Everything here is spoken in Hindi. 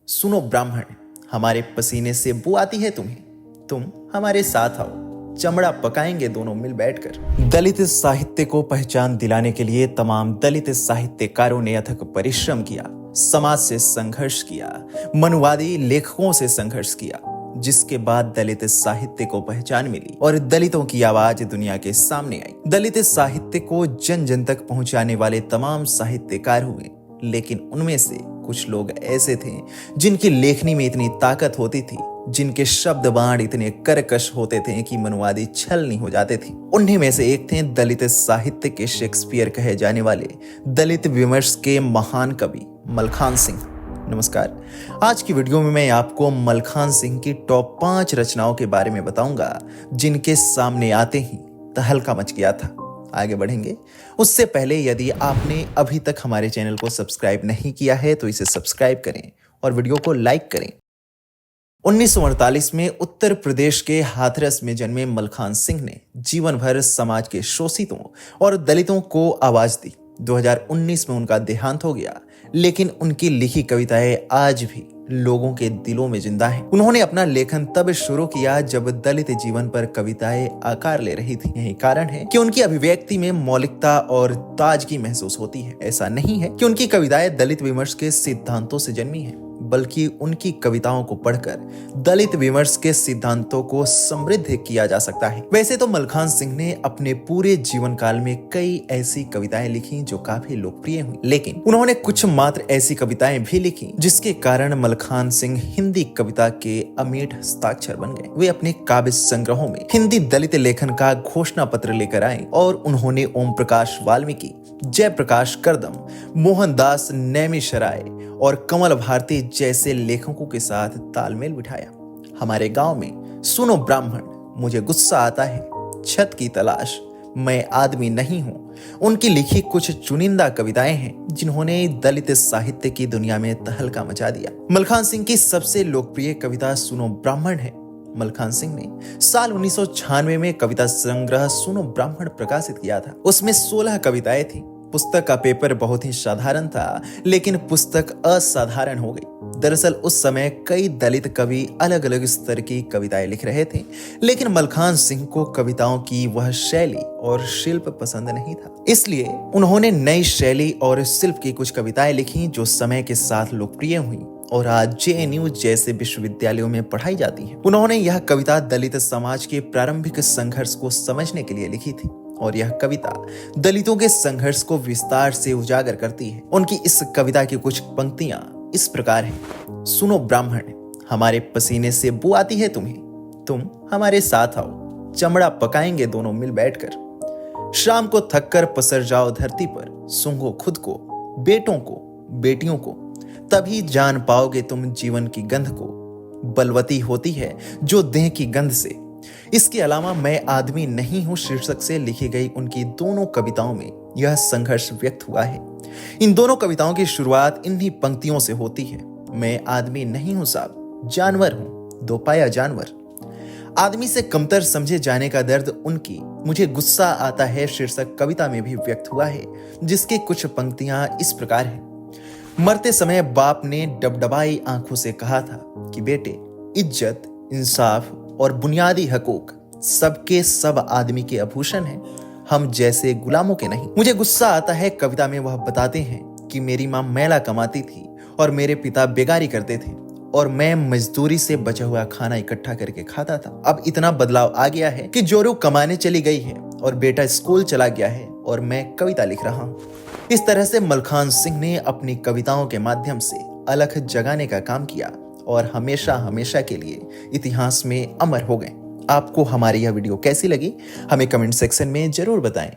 सुनो ब्राह्मण, हमारे पसीने से बू आती है तुम्हें, तुम हमारे साथ आओ, चमड़ा पकाएंगे दोनों मिल बैठकर। दलित साहित्य को पहचान दिलाने के लिए तमाम दलित साहित्यकारों ने अथक परिश्रम किया, समाज से संघर्ष किया, मनुवादी लेखकों से संघर्ष किया, जिसके बाद दलित साहित्य को पहचान मिली और दलितों की आवाज दुनिया के सामने आई। दलित साहित्य को जन जन तक पहुंचाने वाले तमाम साहित्यकार हुए, लेकिन उनमें से कुछ लोग ऐसे थे जिनकी लेखनी में इतनी ताकत होती थी, जिनके शब्द बाण इतने कर्कश होते थे कि मनुवादी छलनी हो जाते थे। उन्हीं में से एक थे दलित साहित्य के शेक्सपियर कहे जाने वाले दलित विमर्श के महान कवि मलखान सिंह। नमस्कार, आज की वीडियो में मैं आपको मलखान सिंह की टॉप 5 रचनाओं के बारे में बताऊंगा, जिनके सामने आते ही तहलका मच गया था। आगे बढ़ेंगे उससे पहले यदि आपने अभी तक हमारे चैनल को सब्सक्राइब नहीं किया है तो इसे सब्सक्राइब करें और वीडियो को लाइक करें। 1948 में उत्तर प्रदेश के हाथरस में जन्मे मलखान सिंह ने जीवन भर समाज के शोषितों और दलितों को आवाज दी। 2019 में उनका देहांत हो गया, लेकिन उनकी लिखी कविताएं आज भी लोगों के दिलों में जिंदा हैं। उन्होंने अपना लेखन तब शुरू किया जब दलित जीवन पर कविताएं आकार ले रही थी। यही कारण है कि उनकी अभिव्यक्ति में मौलिकता और ताजगी महसूस होती है। ऐसा नहीं है कि उनकी कविताएं दलित विमर्श के सिद्धांतों से जन्मी हैं, बल्कि उनकी कविताओं को पढ़कर दलित विमर्श के सिद्धांतों को समृद्ध किया जा सकता है। वैसे तो मलखान सिंह ने अपने पूरे जीवन काल में कई ऐसी कविताएं लिखी जो काफी लोकप्रिय हुई, लेकिन उन्होंने कुछ मात्र ऐसी कविताएं भी लिखी जिसके कारण मलखान सिंह हिंदी कविता के अमीट हस्ताक्षर बन गए। वे अपने काव्य संग्रहों में हिंदी दलित लेखन का घोषणा पत्र लेकर आए और उन्होंने ओम प्रकाश वाल्मीकि, जयप्रकाश करदम, मोहनदास नैमिषारय और कमल भारती जैसे लेखकों के साथ तालमेल बिठाया। हमारे गांव में सुनो ब्राह्मण, मुझे गुस्सा आता है, छत की तलाश, मैं आदमी नहीं हूं, उनकी लिखी कुछ चुनिंदा कविताएं हैं जिन्होंने दलित साहित्य की दुनिया में तहलका मचा दिया। मलखान सिंह की सबसे लोकप्रिय कविता सुनो ब्राह्मण है। मलखान सिंह ने साल 1996 में कविता संग्रह सुनो ब्राह्मण प्रकाशित किया था। उसमें 16 कविताएं थी। पुस्तक का पेपर बहुत ही साधारण था, लेकिन पुस्तक असाधारण हो गई। दरअसल उस समय कई दलित कवि अलग अलग स्तर की कविताएं लिख रहे थे, लेकिन मलखान सिंह को कविताओं की वह शैली और शिल्प पसंद नहीं था। इसलिए उन्होंने नई शैली और शिल्प की कुछ कविताएं लिखी जो समय के साथ लोकप्रिय हुई और आज JNU जैसे विश्वविद्यालयों में पढ़ाई जाती है। उन्होंने यह कविता दलित समाज के प्रारंभिक संघर्ष को समझने के लिए लिखी थी और यह कविता दलितों के संघर्ष को विस्तार से उजागर करती है। उनकी इस कविता की कुछ पंक्तियां इस प्रकार हैं। सुनो ब्राह्मण, हमारे पसीने से बू आती है तुम्हें, तुम हमारे साथ आओ, चमड़ा पकाएंगे दोनों मिल बैठकर। शाम को थककर पसर जाओ धरती पर, सूंघो खुद को, बेटों को, बेटियों को, तभी जान पाओगे तुम जीवन की गंध को। बलवती होती है जो देह की गंध से। इसके अलावा मैं आदमी नहीं हूं शीर्षक से लिखी गई उनकी दोनों कविताओं में यह संघर्ष व्यक्त हुआ है। इन दोनों कविताओं की शुरुआत इन्हीं पंक्तियों से होती है। मैं आदमी नहीं हूं साहब, जानवर हूं, दोपाया जानवर। आदमी से कमतर समझे जाने का दर्द उनकी मुझे गुस्सा आता है शीर्षक कविता में भी व्यक्त हुआ है, जिसकी कुछ पंक्तियां इस प्रकार हैं। मरते समय बाप ने डबडबाई आंखों से कहा था कि बेटे, इज्जत, इंसाफ और बुनियादी हकूक सबके सब आदमी के आभूषण हैं, हम जैसे गुलामों के नहीं। मुझे गुस्सा आता है कविता में वह बताते हैं कि मेरी माँ मैला कमाती थी और मेरे पिता बेगारी करते थे और मैं मजदूरी से बचा हुआ खाना इकट्ठा करके खाता था। अब इतना बदलाव आ गया है कि जोरू कमाने चली गई है और बेटा स्कूल चला गया है और मैं कविता लिख रहा हूँ। इस तरह से मलखान सिंह ने अपनी कविताओं के माध्यम से अलख जगाने का काम किया और हमेशा हमेशा के लिए इतिहास में अमर हो गए। आपको हमारी यह वीडियो कैसी लगी हमें कमेंट सेक्शन में जरूर बताएं।